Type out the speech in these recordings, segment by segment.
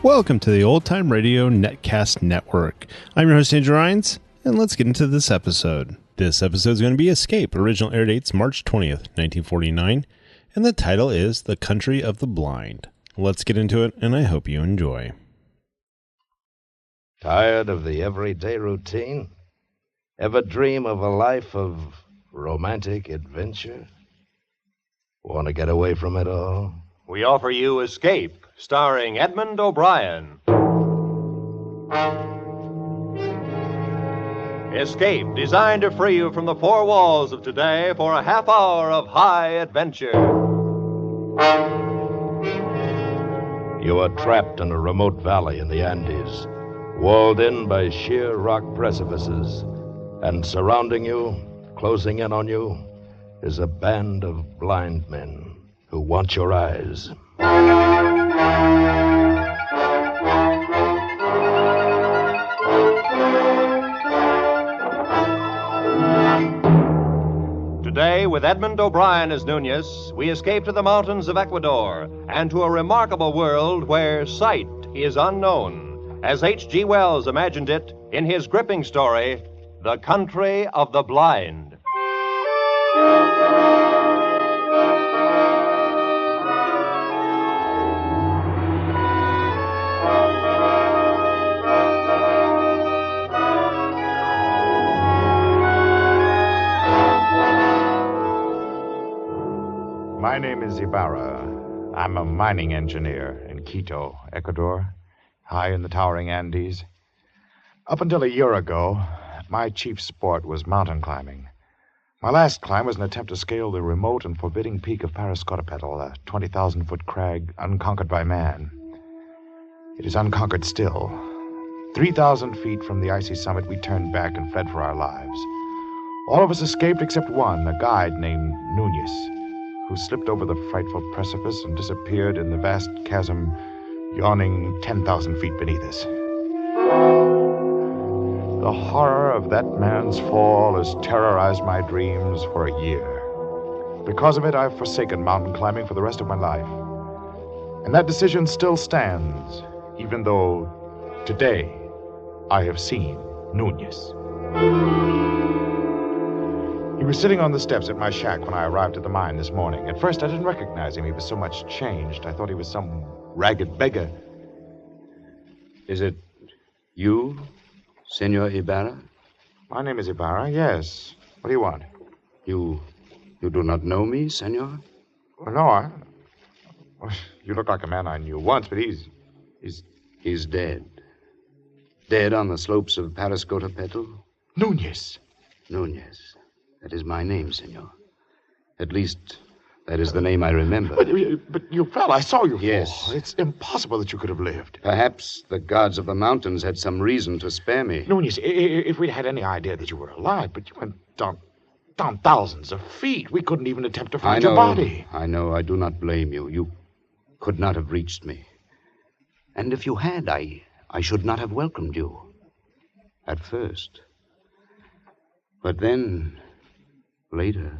Welcome to the Old Time Radio Netcast Network. I'm your host, Andrew Rines, and let's get into this episode. This episode is going to be Escape. Original air date's March 20th, 1949, and the title is The Country of the Blind. Let's get into it, and I hope you enjoy. Tired of the everyday routine? Ever dream of a life of romantic adventure? Want to get away from it all? We offer you Escape, starring Edmund O'Brien. Escape, designed to free you from the four walls of today for a half hour of high adventure. You are trapped in a remote valley in the Andes, walled in by sheer rock precipices, and surrounding you, closing in on you, is a band of blind men who want your eyes. Today, with Edmund O'Brien as Nunez, we escape to the mountains of Ecuador and to a remarkable world where sight is unknown, as H.G. Wells imagined it in his gripping story, The Country of the Blind. My name is Ibarra. I'm a mining engineer in Quito, Ecuador, high in the towering Andes. Up until a year ago, my chief sport was mountain climbing. My last climb was an attempt to scale the remote and forbidding peak of Parascotopetl, a 20,000-foot crag unconquered by man. It is unconquered still. 3,000 feet from the icy summit, we turned back and fled for our lives. All of us escaped except one, a guide named Nunez, who slipped over the frightful precipice and disappeared in the vast chasm yawning 10,000 feet beneath us. The horror of that man's fall has terrorized my dreams for a year. Because of it, I've forsaken mountain climbing for the rest of my life. And that decision still stands, even though today I have seen Nunez. He was sitting on the steps at my shack when I arrived at the mine this morning. At first, I didn't recognize him. He was so much changed. I thought he was some ragged beggar. Is it you, Senor Ibarra? My name is Ibarra, yes. What do you want? You do not know me, senor? Well, no, well, you look like a man I knew once, but He's dead. Dead on the slopes of Parascotopetl. Nunez. Nunez. That is my name, senor. At least, that is the name I remember. But you fell. I saw you fall. Yes. It's impossible that you could have lived. Perhaps the gods of the mountains had some reason to spare me. Nunez, if we'd had any idea that you were alive, but you went down thousands of feet. We couldn't even attempt to find your body. I know. I do not blame you. You could not have reached me. And if you had, I should not have welcomed you. At first. But then, later.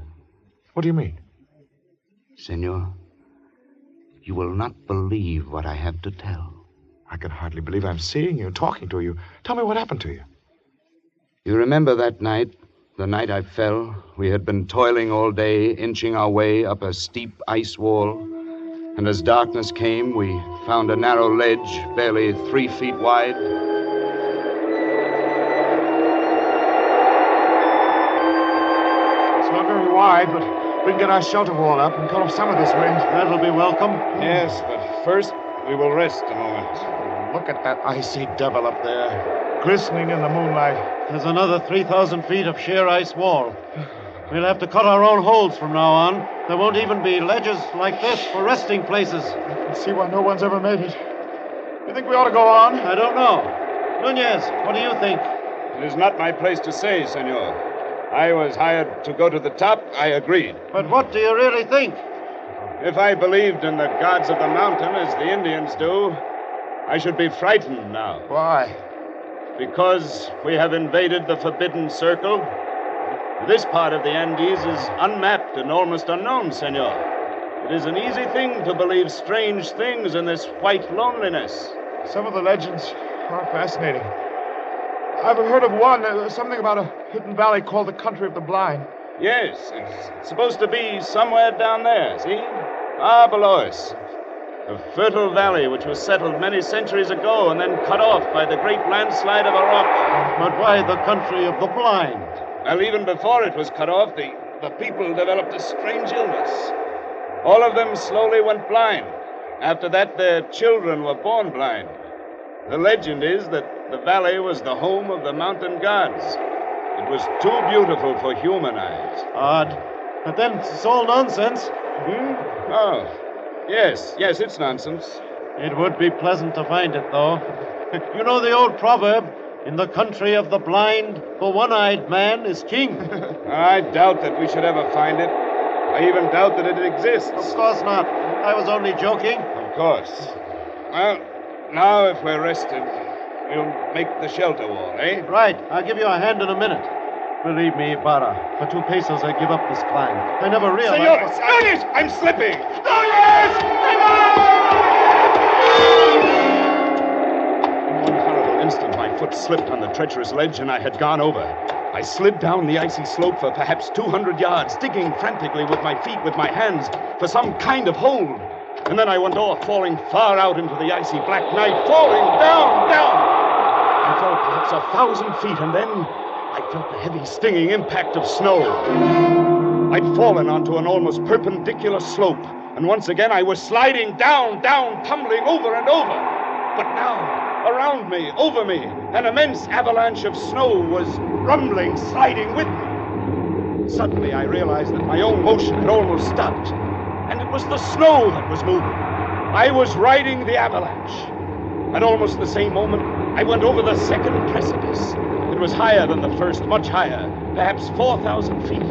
What do you mean? Senor, you will not believe what I have to tell. I can hardly believe I'm seeing you, talking to you. Tell me what happened to you. You remember that night, the night I fell? We had been toiling all day, inching our way up a steep ice wall. And as darkness came, we found a narrow ledge, barely 3 feet wide. It's not very wide, but we can get our shelter wall up and cut off some of this wind. That'll be welcome. Yes, but first we will rest a moment. Look at that icy devil up there, glistening in the moonlight. There's another 3,000 feet of sheer ice wall. We'll have to cut our own holes from now on. There won't even be ledges like this for resting places. I can see why no one's ever made it. You think we ought to go on? I don't know. Nunez, what do you think? It is not my place to say, senor. I was hired to go to the top. I agreed. But what do you really think? If I believed in the gods of the mountain as the Indians do, I should be frightened now. Why? Because we have invaded the Forbidden Circle. This part of the Andes is unmapped and almost unknown, senor. It is an easy thing to believe strange things in this white loneliness. Some of the legends are fascinating. I've heard of one, something about a hidden valley called the Country of the Blind. Yes, it's supposed to be somewhere down there, see? Far below us. A fertile valley which was settled many centuries ago and then cut off by the great landslide of a rock. But why the country of the blind? Well, even before it was cut off, the people developed a strange illness. All of them slowly went blind. After that, their children were born blind. The legend is that the valley was the home of the mountain gods. It was too beautiful for human eyes. Odd. But then it's all nonsense. Oh, yes, it's nonsense. It would be pleasant to find it, though. You know the old proverb, in the country of the blind, the one-eyed man is king. I doubt that we should ever find it. I even doubt that it exists. Of course not. I was only joking. Of course. Well, now if we're rested, we'll make the shelter wall, eh? Right. I'll give you a hand in a minute. Believe me, Ibarra, for 2 pesos I give up this climb. I never realized... Senores, I'm slipping! In one horrible instant, my foot slipped on the treacherous ledge and I had gone over. I slid down the icy slope for perhaps 200 yards, digging frantically with my feet, with my hands, for some kind of hold. And then I went off, falling far out into the icy black night, falling down. I fell perhaps 1,000 feet, and then I felt the heavy, stinging impact of snow. I'd fallen onto an almost perpendicular slope, and once again I was sliding down, tumbling over and over. But now, around me, over me, an immense avalanche of snow was rumbling, sliding with me. Suddenly I realized that my own motion had almost stopped, and it was the snow that was moving. I was riding the avalanche. At almost the same moment, I went over the second precipice. It was higher than the first, much higher, perhaps 4,000 feet.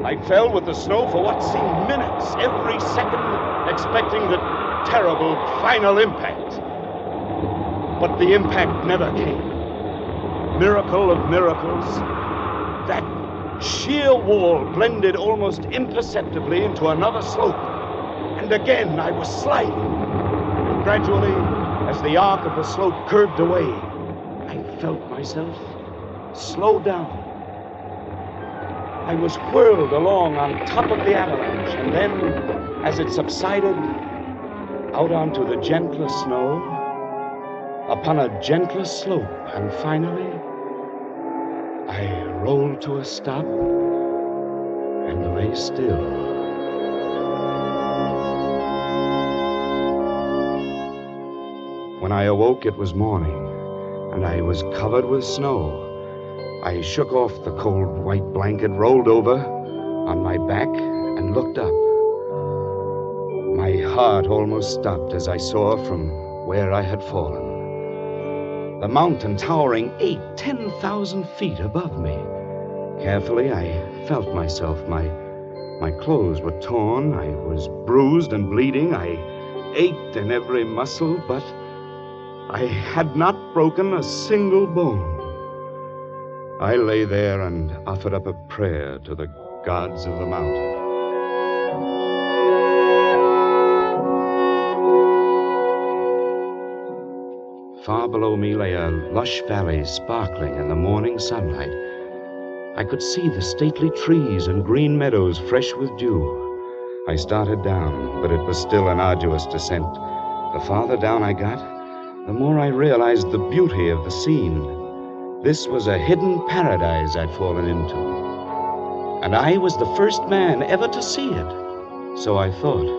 I fell with the snow for what seemed minutes, every second, expecting the terrible final impact. But the impact never came. Miracle of miracles, that sheer wall blended almost imperceptibly into another slope. And again I was sliding. And gradually, as the arc of the slope curved away, I felt myself slow down. I was whirled along on top of the avalanche, and then, as it subsided, out onto the gentler snow, upon a gentler slope, and finally, I rolled to a stop and lay still. When I awoke, it was morning, and I was covered with snow. I shook off the cold white blanket, rolled over on my back, and looked up. My heart almost stopped as I saw from where I had fallen the mountain towering 8,000-10,000 feet above me. Carefully, I felt myself. My clothes were torn. I was bruised and bleeding. I ached in every muscle, but I had not broken a single bone. I lay there and offered up a prayer to the gods of the mountain. Far below me lay a lush valley sparkling in the morning sunlight. I could see the stately trees and green meadows fresh with dew. I started down, but it was still an arduous descent. The farther down I got, the more I realized the beauty of the scene. This was a hidden paradise I'd fallen into. And I was the first man ever to see it. So I thought.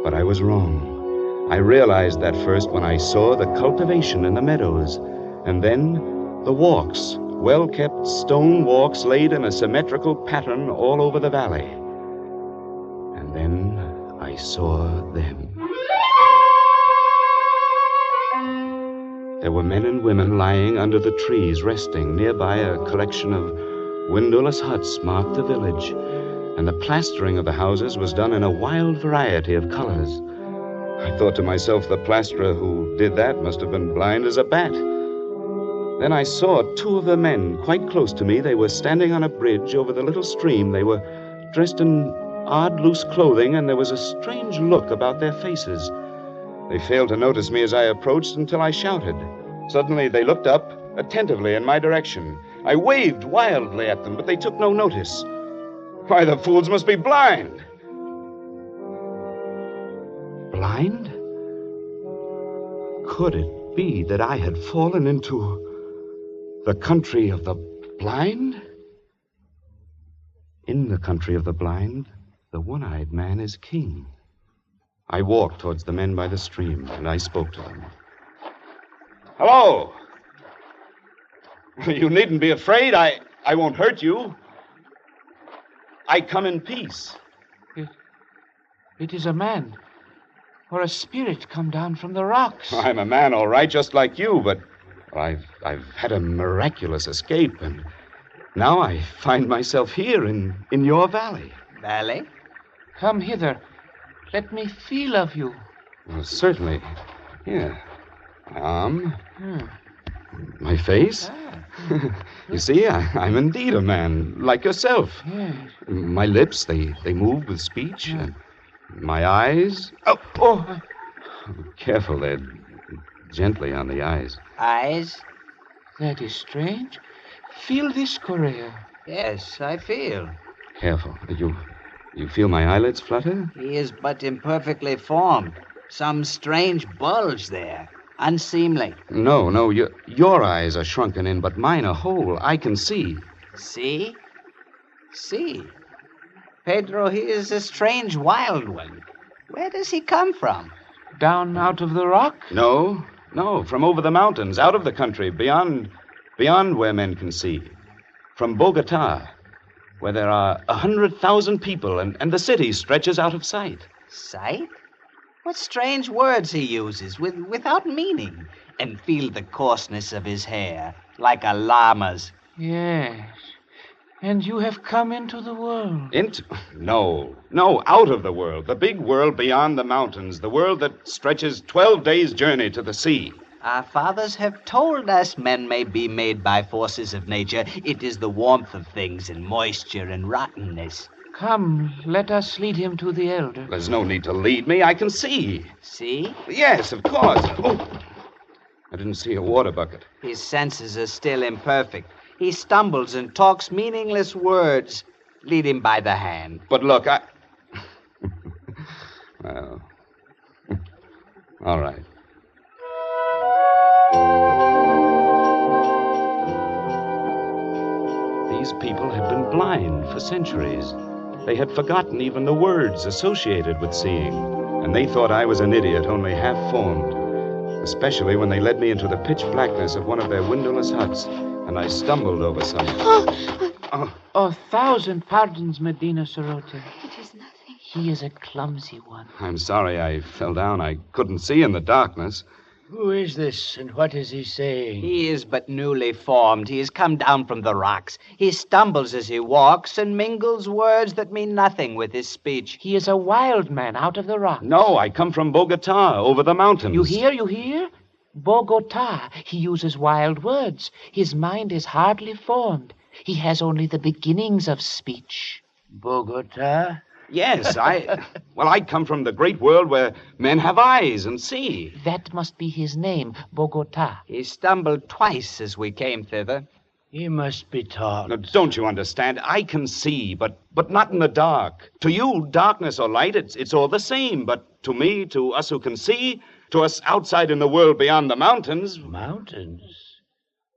But I was wrong. I realized that first when I saw the cultivation in the meadows, and then the walks, well-kept stone walks laid in a symmetrical pattern all over the valley. And then I saw them. There were men and women lying under the trees, resting. Nearby, a collection of windowless huts marked the village, and the plastering of the houses was done in a wild variety of colors. I thought to myself, the plasterer who did that must have been blind as a bat. Then I saw 2 of the men quite close to me. They were standing on a bridge over the little stream. They were dressed in odd, loose clothing, and there was a strange look about their faces. They failed to notice me as I approached until I shouted. Suddenly, they looked up attentively in my direction. I waved wildly at them, but they took no notice. Why, the fools must be blind. Blind? Could it be that I had fallen into the country of the blind? In the country of the blind, the one-eyed man is king. I walked towards the men by the stream, and I spoke to them. Hello! You needn't be afraid. I won't hurt you. I come in peace. It is a man, or a spirit come down from the rocks. I'm a man, all right, just like you, but I've had a miraculous escape, and now I find myself here in your valley. Valley? Come hither. Let me feel of you. Well, certainly. Here. My arm. My face. You see, I'm indeed a man, like yourself. Yes. My lips, they move with speech. And my eyes. Oh! Careful there. Gently on the eyes. Eyes? That is strange. Feel this, Correa. Yes, I feel. Careful. You feel my eyelids flutter? He is but imperfectly formed. Some strange bulge there. Unseemly. No, your eyes are shrunken in, but mine are whole. I can see. See? See. Pedro, he is a strange wild one. Where does he come from? Down out of the rock? No, from over the mountains, out of the country, beyond where men can see. From Bogota, where there are 100,000 people, and the city stretches out of sight. Sight? What strange words he uses, without meaning. And feel the coarseness of his hair, like a llama's. Yes. And you have come into the world. No, out of the world. The big world beyond the mountains. The world that stretches 12 days' journey to the sea. Our fathers have told us men may be made by forces of nature. It is the warmth of things and moisture and rottenness. Come, let us lead him to the elder. There's no need to lead me. I can see. See? Yes, of course. Oh, I didn't see a water bucket. His senses are still imperfect. He stumbles and talks meaningless words. Lead him by the hand. But look, Well, all right. These people had been blind for centuries. They had forgotten even the words associated with seeing, and they thought I was an idiot, only half-formed, especially when they led me into the pitch blackness of one of their windowless huts, and I stumbled over something. Oh, 1,000 pardons, Medina Sarote. It is nothing. He is a clumsy one. I'm sorry I fell down. I couldn't see in the darkness. Who is this, and what is he saying? He is but newly formed. He has come down from the rocks. He stumbles as he walks and mingles words that mean nothing with his speech. He is a wild man out of the rocks. No, I come from Bogota, over the mountains. You hear? Bogota. He uses wild words. His mind is hardly formed. He has only the beginnings of speech. Bogota? Yes, I come from the great world where men have eyes and see. That must be his name, Bogota. He stumbled twice as we came thither. He must be taught. Now, don't you understand? I can see, but not in the dark. To you, darkness or light, it's all the same. But to me, to us who can see, to us outside in the world beyond the mountains... Mountains?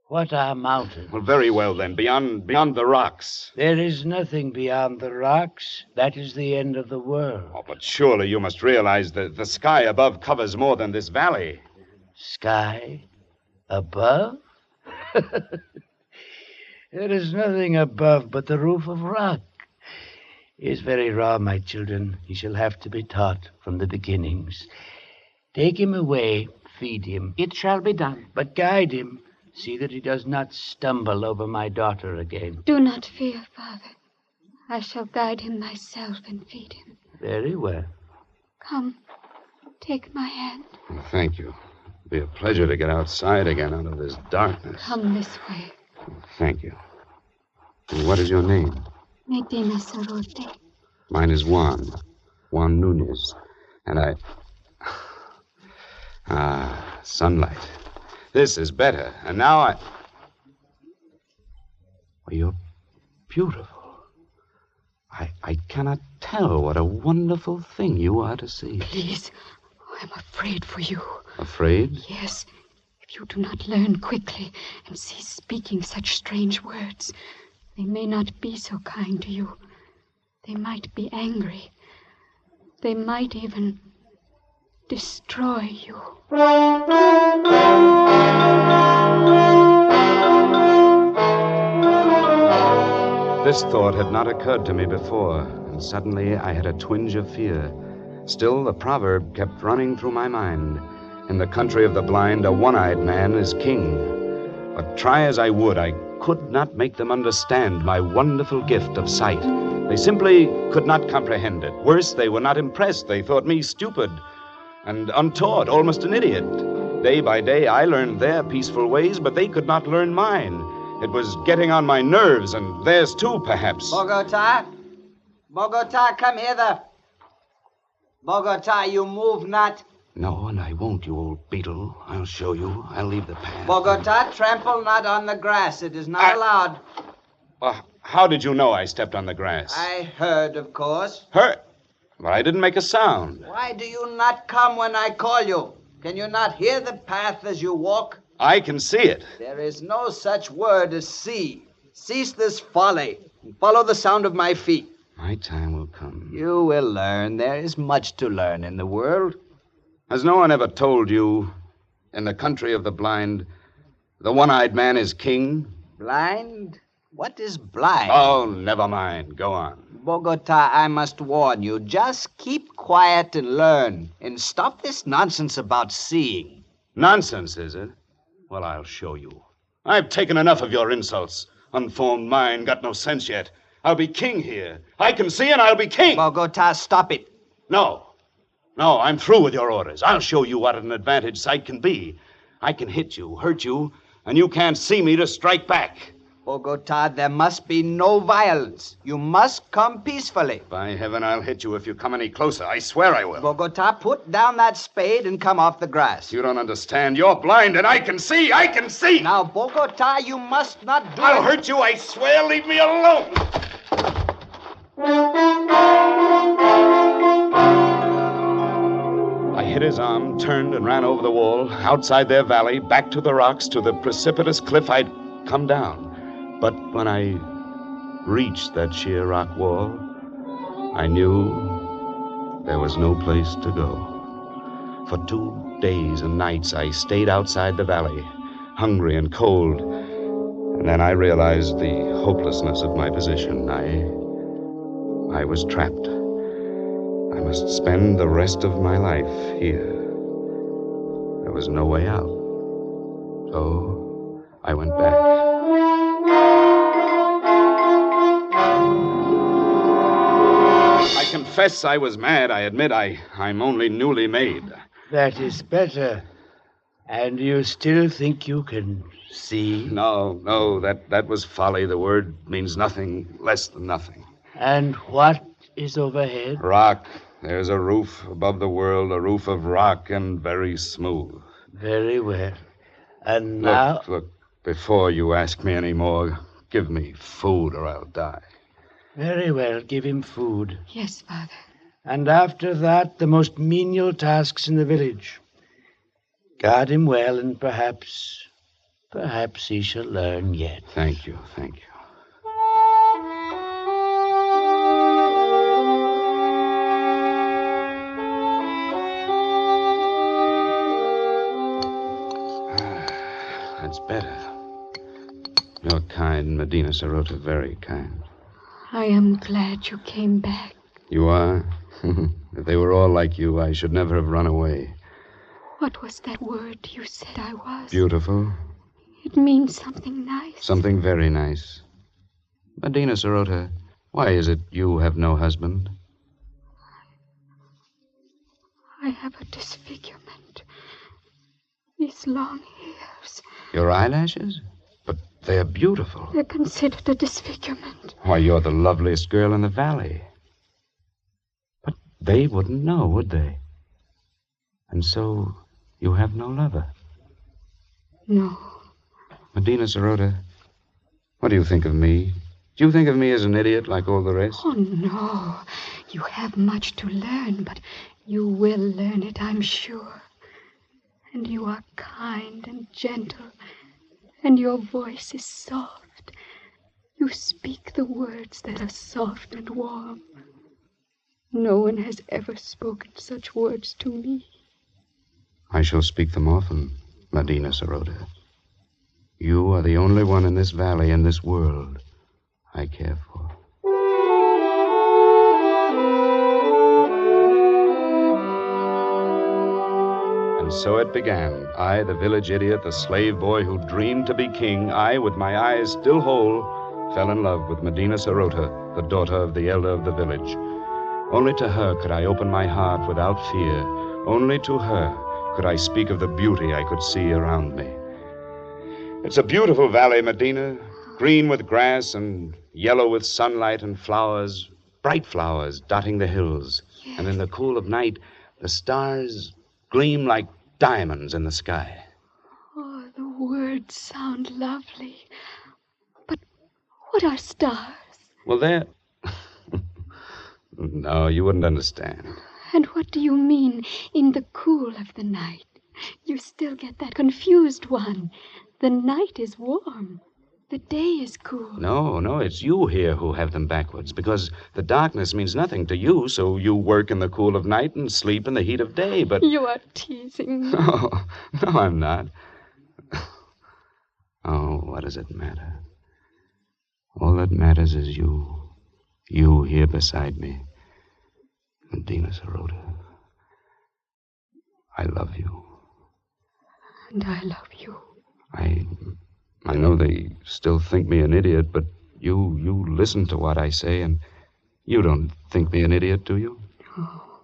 What are mountains? Well, very well, then, beyond the rocks. There is nothing beyond the rocks. That is the end of the world. Oh, but surely you must realize that the sky above covers more than this valley. Sky? Above? There is nothing above but the roof of rock. He is very raw, my children. He shall have to be taught from the beginnings. Take him away, feed him. It shall be done. But guide him. See that he does not stumble over my daughter again. Do not fear, Father. I shall guide him myself and feed him. Very well. Come, take my hand. Well, thank you. It'll be a pleasure to get outside again out of this darkness. Come this way. Thank you. And what is your name? Medina Sarote. Mine is Juan Nunez. And Ah, sunlight. This is better. And now I... Well, you're beautiful. I cannot tell what a wonderful thing you are to see. Please, I'm afraid for you. Afraid? Yes. If you do not learn quickly and cease speaking such strange words, they may not be so kind to you. They might be angry. They might even destroy you. This thought had not occurred to me before, and suddenly I had a twinge of fear. Still, the proverb kept running through my mind. In the country of the blind, a one-eyed man is king. But try as I would, I could not make them understand my wonderful gift of sight. They simply could not comprehend it. Worse, they were not impressed. They thought me stupid and untaught, almost an idiot. Day by day, I learned their peaceful ways, but they could not learn mine. It was getting on my nerves, and theirs too, perhaps. Bogota? Bogota, come hither. Bogota, you move not. No, and I won't, you old beetle. I'll show you. I'll leave the path. Bogota, trample not on the grass. It is not allowed. How did you know I stepped on the grass? I heard, of course. Heard? Well, I didn't make a sound. Why do you not come when I call you? Can you not hear the path as you walk? I can see it. There is no such word as see. Cease this folly and follow the sound of my feet. My time will come. You will learn. There is much to learn in the world. Has no one ever told you, in the country of the blind, the one-eyed man is king? Blind? What is blind? Oh, never mind. Go on. Bogota, I must warn you. Just keep quiet and learn. And stop this nonsense about seeing. Nonsense, is it? Well, I'll show you. I've taken enough of your insults. Unformed mind, got no sense yet. I'll be king here. I can see and I'll be king. Bogota, stop it. No, I'm through with your orders. I'll show you what an advantage sight can be. I can hit you, hurt you, and you can't see me to strike back. Bogota, there must be no violence. You must come peacefully. By heaven, I'll hit you if you come any closer. I swear I will. Bogota, put down that spade and come off the grass. You don't understand. You're blind, and I can see. I can see. Now, Bogota, you must not do I'll hurt you, I swear. Leave me alone. I hit his arm, turned, and ran over the wall, outside their valley, back to the rocks, to the precipitous cliff I'd come down. But when I reached that sheer rock wall, I knew there was no place to go. For 2 days and nights, I stayed outside the valley, hungry and cold. And then I realized the hopelessness of my position. I was trapped. I must spend the rest of my life here. There was no way out. So I went back. I confess I was mad. I admit I'm only newly made. That is better. And you still think you can see? No, that was folly. The word means nothing, less than nothing. And what is overhead? Rock. There's a roof above the world, a roof of rock and very smooth. Very well. And now... Look, before you ask me any more, give me food or I'll die. Very well, give him food. Yes, Father. And after that, the most menial tasks in the village. Guard him well, and perhaps he shall learn yet. Thank you. That's better. You're kind, Medina Sarota, very kind. I am glad you came back. You are? If they were all like you, I should never have run away. What was that word you said I was? Beautiful. It means something nice. Something very nice. Medina Sarota, why is it you have no husband? I have a disfigurement. These long hairs. Your eyelashes? But they're beautiful. They're considered a disfigurement. Why, you're the loveliest girl in the valley. But they wouldn't know, would they? And so You have no lover. No. Medina Sarote, what do you think of me? Do you think of me as an idiot like all the rest? Oh, no. You have much to learn, but you will learn it, I'm sure. And you are kind and gentle, and your voice is soft. You speak the words that are soft and warm. No one has ever spoken such words to me. I shall speak them often, Medina Sarote. You are the only one in this valley, in this world, I care for. And so it began. I, the village idiot, the slave boy who dreamed to be king, I, with my eyes still whole, fell in love with Medina Sarote, the daughter of the elder of the village. Only to her could I open my heart without fear. Only to her could I speak of the beauty I could see around me. It's a beautiful valley, Medina, green with grass and yellow with sunlight and flowers, bright flowers dotting the hills. Yes. And in the cool of night, the stars gleam like diamonds in the sky. Oh, the words sound lovely. But what are stars? Well, they're... No, you wouldn't understand. And what do you mean, in the cool of the night? You still get that confused one. The night is warm. The day is cool. No, it's you here who have them backwards, because the darkness means nothing to you, so you work in the cool of night and sleep in the heat of day, but... You are teasing me. No, I'm not. Oh, what does it matter? All that matters is you. You here beside me. Medina Sarote. I love you. And I love you. I know they still think me an idiot, but you listen to what I say, and you don't think me an idiot, do you? Oh,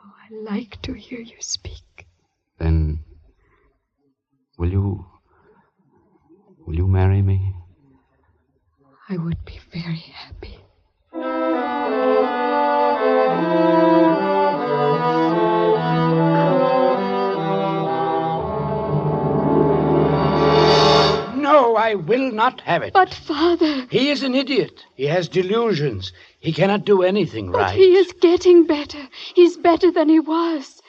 I like to hear you speak. Then, will you marry me? I would be very happy. No, I will not have it. But, Father... He is an idiot. He has delusions. He cannot do anything right. But he is getting better. He's better than he was.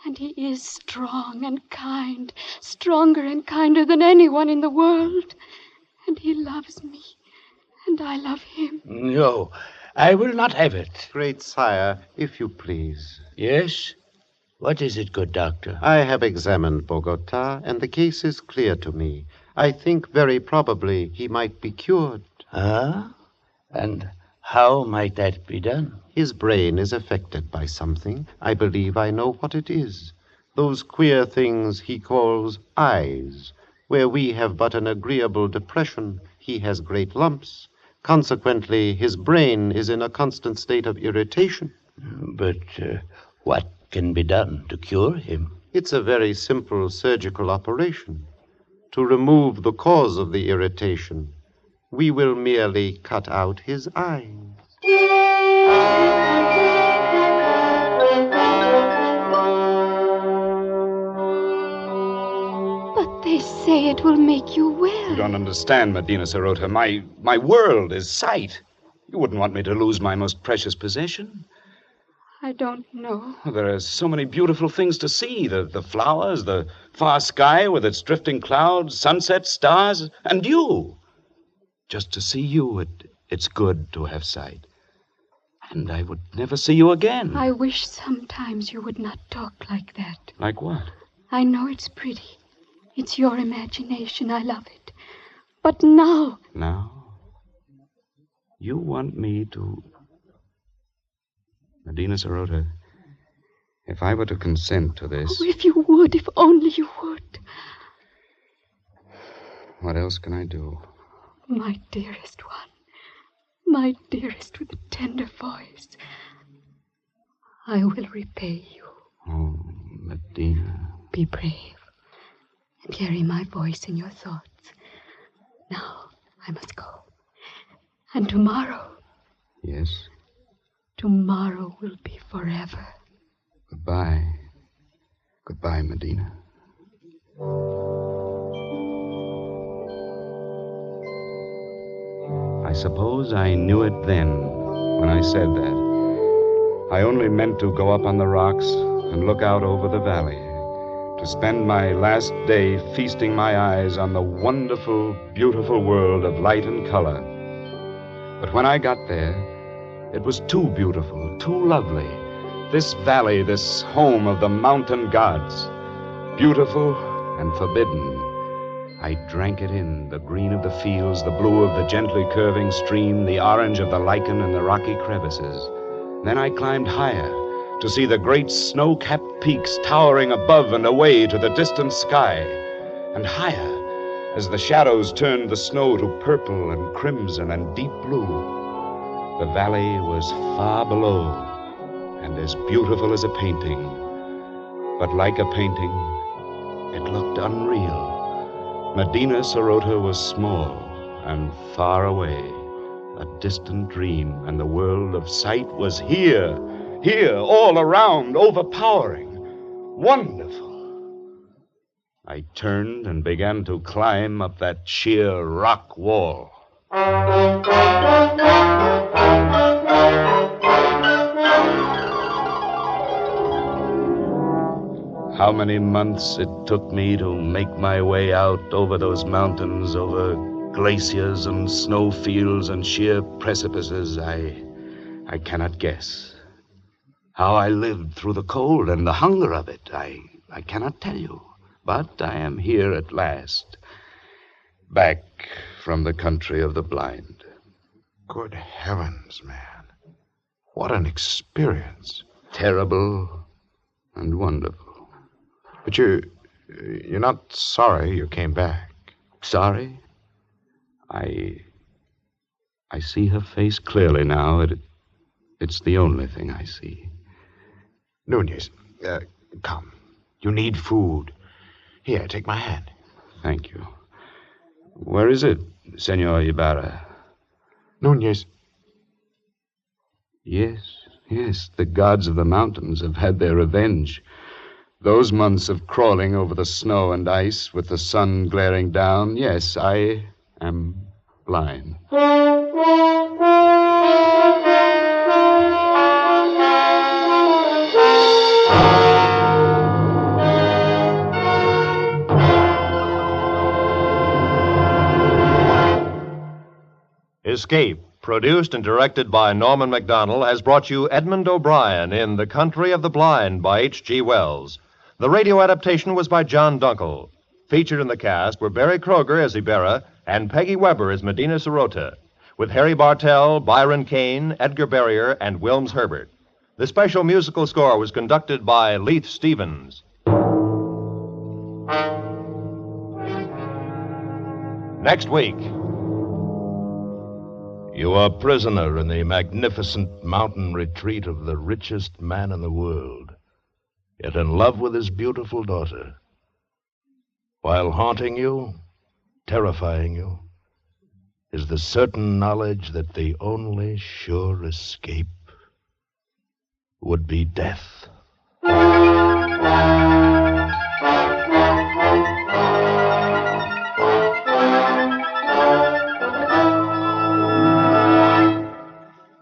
And he is strong and kind, stronger and kinder than anyone in the world. And he loves me, and I love him. No, I will not have it. Great sire, if you please. Yes? What is it, good doctor? I have examined Bogota, and the case is clear to me. I think very probably he might be cured. Ah? And how might that be done? His brain is affected by something. I believe I know what it is. Those queer things he calls eyes. Where we have but an agreeable depression, he has great lumps. Consequently, his brain is in a constant state of irritation. But what can be done to cure him? It's a very simple surgical operation. To remove the cause of the irritation, we will merely cut out his eyes. But they say it will make you well. You don't understand, Medina Sarote. My world is sight. You wouldn't want me to lose my most precious possession. I don't know. There are so many beautiful things to see. The flowers, the far sky with its drifting clouds, sunsets, stars, and you. Just to see you, it's good to have sight. And I would never see you again. I wish sometimes you would not talk like that. Like what? I know it's pretty. It's your imagination. I love it. But now... Now? You want me to... Medina Sarote, if I were to consent to this... Oh, if you would, if only you would. What else can I do? My dearest one, my dearest with a tender voice, I will repay you. Oh, Medina. Be brave and carry my voice in your thoughts. Now, I must go. And tomorrow... Yes? Tomorrow will be forever. Goodbye. Goodbye, Medina. I suppose I knew it then when I said that. I only meant to go up on the rocks and look out over the valley, to spend my last day feasting my eyes on the wonderful, beautiful world of light and color. But when I got there, it was too beautiful, too lovely. This valley, this home of the mountain gods, beautiful and forbidden. I drank it in, the green of the fields, the blue of the gently curving stream, the orange of the lichen and the rocky crevices. Then I climbed higher to see the great snow-capped peaks towering above and away to the distant sky, and higher as the shadows turned the snow to purple and crimson and deep blue. The valley was far below and as beautiful as a painting, but like a painting, it looked unreal. Medina Sarote was small and far away, a distant dream, and the world of sight was here, all around, overpowering, wonderful. I turned and began to climb up that sheer rock wall. How many months it took me to make my way out over those mountains, over glaciers and snowfields and sheer precipices, I cannot guess. How I lived through the cold and the hunger of it, I cannot tell you. But I am here at last, back from the country of the blind. Good heavens, man. What an experience. Terrible and wonderful. But you're not sorry you came back. Sorry? I see her face clearly now. It's the only thing I see. Nunez, come. You need food. Here, take my hand. Thank you. Where is it, Senor Ibarra? Nunez. Yes, the gods of the mountains have had their revenge. Those months of crawling over the snow and ice with the sun glaring down, yes, I am blind. Escape, produced and directed by Norman Macdonnell, has brought you Edmund O'Brien in The Country of the Blind by H.G. Wells. The radio adaptation was by John Dunkel. Featured in the cast were Barry Kroger as Ibarra and Peggy Weber as Medina Sarote, with Harry Bartell, Byron Kane, Edgar Barrier, and Wilms Herbert. The special musical score was conducted by Leith Stevens. Next week. You are prisoner in the magnificent mountain retreat of the richest man in the world, yet in love with his beautiful daughter. While haunting you, terrifying you, is the certain knowledge that the only sure escape would be death.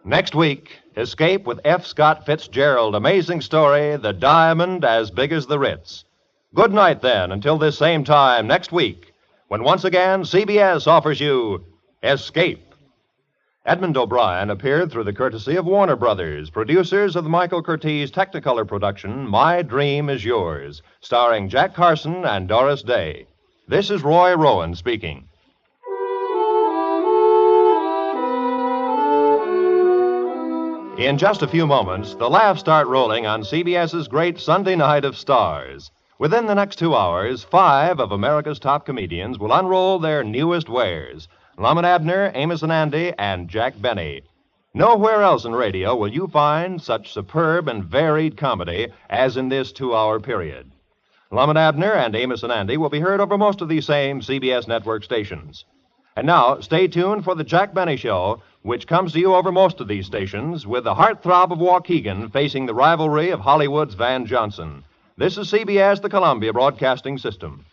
Next week, Escape with F. Scott Fitzgerald. Amazing story, The Diamond as Big as the Ritz. Good night, then, until this same time next week, when once again CBS offers you Escape. Edmund O'Brien appeared through the courtesy of Warner Brothers, producers of the Michael Curtiz Technicolor production, My Dream is Yours, starring Jack Carson and Doris Day. This is Roy Rowan speaking. In just a few moments, the laughs start rolling on CBS's great Sunday Night of Stars. Within the next 2 hours, 5 of America's top comedians will unroll their newest wares. Lum and Abner, Amos and Andy, and Jack Benny. Nowhere else in radio will you find such superb and varied comedy as in this 2-hour period. Lum and Abner and Amos and Andy will be heard over most of these same CBS network stations. And now, stay tuned for the Jack Benny Show, which comes to you over most of these stations, with the heartthrob of Waukegan facing the rivalry of Hollywood's Van Johnson. This is CBS, the Columbia Broadcasting System.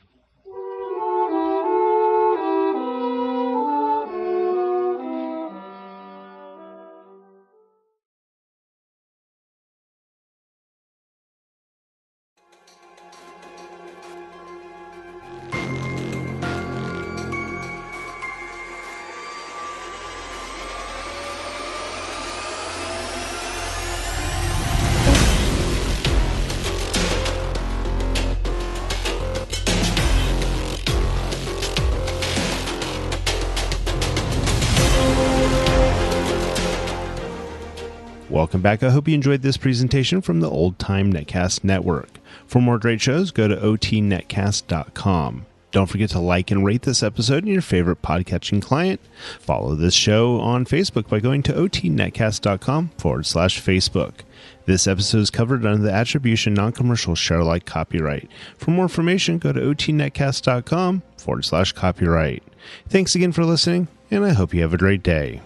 Welcome back. I hope you enjoyed this presentation from the Old Time Netcast Network. For more great shows, go to otnetcast.com. Don't forget to like and rate this episode in your favorite podcatching client. Follow this show on Facebook by going to otnetcast.com/Facebook. This episode is covered under the Attribution Non-Commercial Share-alike copyright. For more information, go to otnetcast.com/copyright. Thanks again for listening, and I hope you have a great day.